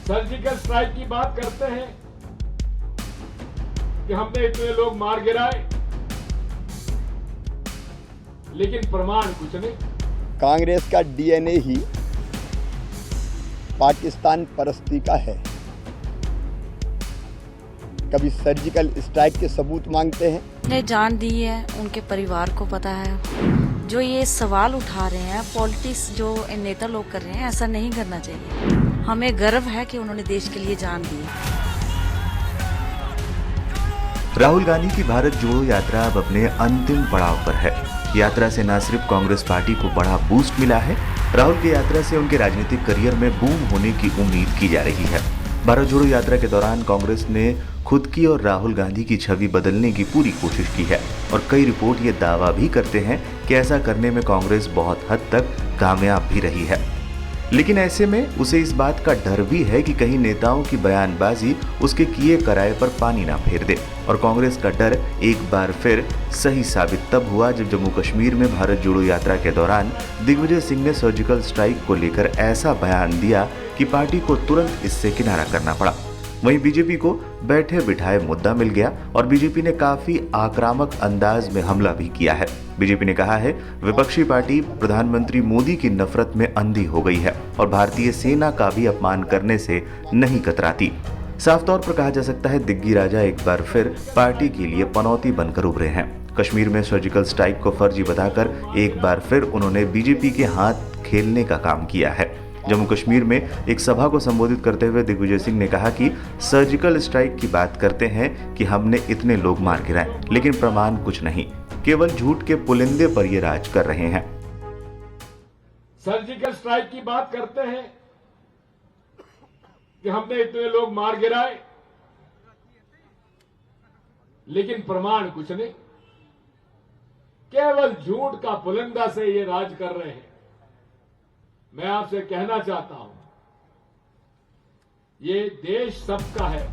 Surgical strike की बात करते हैं कि हमने इतने लोग मार गिराए, लेकिन प्रमाण कुछ नहीं। कांग्रेस का डीएनए ही पाकिस्तान परस्ती का है। कभी सर्जिकल स्ट्राइक के सबूत मांगते हैं। ने जान दी है, उनके परिवार को पता है। जो ये सवाल उठा रहे हैं पॉलिटिक्स जो नेता लोग कर रहे हैं, ऐसा नहीं करना चाहिए। हमें गर्व है कि उन्होंने देश के लिए जान दी। राहुल गांधी की भारत जोड़ो यात्रा अब अपने अंतिम पड़ाव पर है। यात्रा से न सिर्फ कांग्रेस पार्टी को बड़ा बूस्ट मिला है, राहुल की यात्रा से उनके राजनीतिक करियर में बूम होने की उम्मीद की जा रही है। भारत जोड़ो यात्रा के दौरान कांग्रेस ने खुद की और राहुल गांधी की छवि बदलने की पूरी कोशिश की है और कई रिपोर्ट ये दावा भी करते हैं कि ऐसा करने में कांग्रेस बहुत हद तक कामयाब भी रही है। लेकिन ऐसे में उसे इस बात का डर भी है कि कहीं नेताओं की बयानबाजी उसके किए कराए पर पानी ना फेर दे। और कांग्रेस का डर एक बार फिर सही साबित तब हुआ जब जम्मू कश्मीर में भारत जोड़ो यात्रा के दौरान दिग्विजय सिंह ने सर्जिकल स्ट्राइक को लेकर ऐसा बयान दिया कि पार्टी को तुरंत इससे किनारा करना पड़ा। वहीं बीजेपी को बैठे बिठाए मुद्दा मिल गया और बीजेपी ने काफी आक्रामक अंदाज में हमला भी किया है। बीजेपी ने कहा है विपक्षी पार्टी प्रधानमंत्री मोदी की नफरत में अंधी हो गई है और भारतीय सेना का भी अपमान करने से नहीं कतराती। साफ तौर पर कहा जा सकता है दिग्गी राजा एक बार फिर पार्टी के लिए पनौती बनकर उभरे हैं। कश्मीर में सर्जिकल स्ट्राइक को फर्जी बताकर एक बार फिर उन्होंने बीजेपी के हाथ खेलने का काम किया है। जम्मू कश्मीर में एक सभा को संबोधित करते हुए दिग्विजय सिंह ने कहा कि सर्जिकल स्ट्राइक की बात करते हैं कि हमने इतने लोग मार गिराए, लेकिन प्रमाण कुछ नहीं, केवल झूठ के पुलिंदे पर ये राज कर रहे हैं। सर्जिकल स्ट्राइक की बात करते हैं कि हमने इतने लोग मार गिराए, लेकिन प्रमाण कुछ नहीं, केवल झूठ का पुलिंदा से ये राज कर रहे हैं। मैं आपसे कहना चाहता हूं, ये देश सबका है।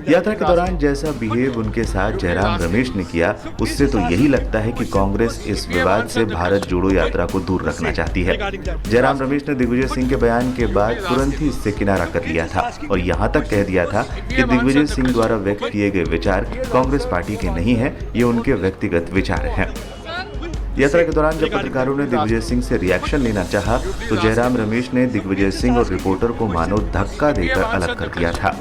यात्रा के दौरान जैसा बिहेव उनके साथ जयराम रमेश ने किया, उससे तो यही लगता है कि कांग्रेस इस विवाद से भारत जोड़ो यात्रा को दूर रखना चाहती है। जयराम रमेश ने दिग्विजय सिंह के बयान के बाद तुरंत ही इससे किनारा कर लिया था और यहां तक कह दिया था कि दिग्विजय सिंह द्वारा व्यक्त किए गए विचार कांग्रेस पार्टी के नहीं है, ये उनके व्यक्तिगत विचार हैं। यात्रा के दौरान जब पत्रकारों ने दिग्विजय सिंह से रिएक्शन लेना चाहा, तो जयराम रमेश ने दिग्विजय सिंह और रिपोर्टर को मानो धक्का देकर अलग कर दिया था।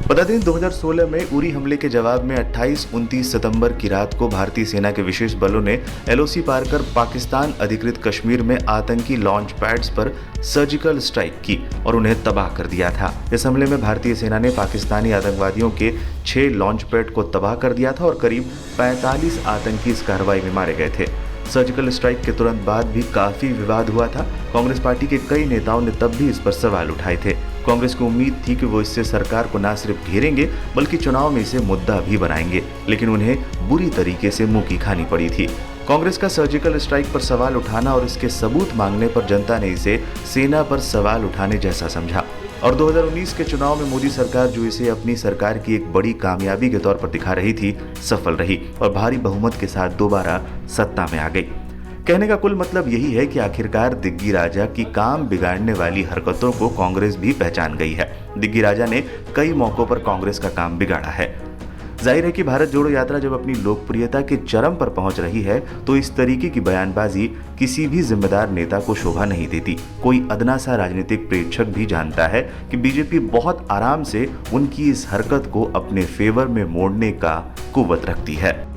बता दें 2016 में उरी हमले के जवाब में 28-29 सितंबर की रात को भारतीय सेना के विशेष बलों ने एलओसी पार कर पाकिस्तान अधिकृत कश्मीर में आतंकी लॉन्च पैड्स पर सर्जिकल स्ट्राइक की और उन्हें तबाह कर दिया था। इस हमले में भारतीय सेना ने पाकिस्तानी आतंकवादियों के 6 लॉन्च पैड को तबाह कर दिया था और करीब 45 आतंकी इस कार्रवाई में मारे गए थे। सर्जिकल स्ट्राइक के तुरंत बाद भी काफी विवाद हुआ था। कांग्रेस पार्टी के कई नेताओं ने तब भी इस पर सवाल उठाए थे। कांग्रेस को उम्मीद थी कि वो इससे सरकार को न सिर्फ घेरेंगे बल्कि चुनाव में इसे मुद्दा भी बनाएंगे, लेकिन उन्हें बुरी तरीके से मुंह की खानी पड़ी थी। कांग्रेस का सर्जिकल स्ट्राइक पर सवाल उठाना और इसके सबूत मांगने पर जनता ने इसे सेना पर सवाल उठाने जैसा समझा और 2019 के चुनाव में मोदी सरकार जो इसे अपनी सरकार की एक बड़ी कामयाबी के तौर पर दिखा रही थी, सफल रही और भारी बहुमत के साथ दोबारा सत्ता में आ गई। कहने का कुल मतलब यही है कि आखिरकार दिग्गी राजा की काम बिगाड़ने वाली हरकतों को कांग्रेस भी पहचान गई है। दिग्गी राजा ने कई मौकों पर कांग्रेस का काम बिगाड़ा है। जाहिर है कि भारत जोड़ो यात्रा जब अपनी लोकप्रियता के चरम पर पहुंच रही है तो इस तरीके की बयानबाजी किसी भी जिम्मेदार नेता को शोभा नहीं देती। कोई अदना सा राजनीतिक प्रेक्षक भी जानता है कि बीजेपी बहुत आराम से उनकी इस हरकत को अपने फेवर में मोड़ने का कुव्वत रखती है।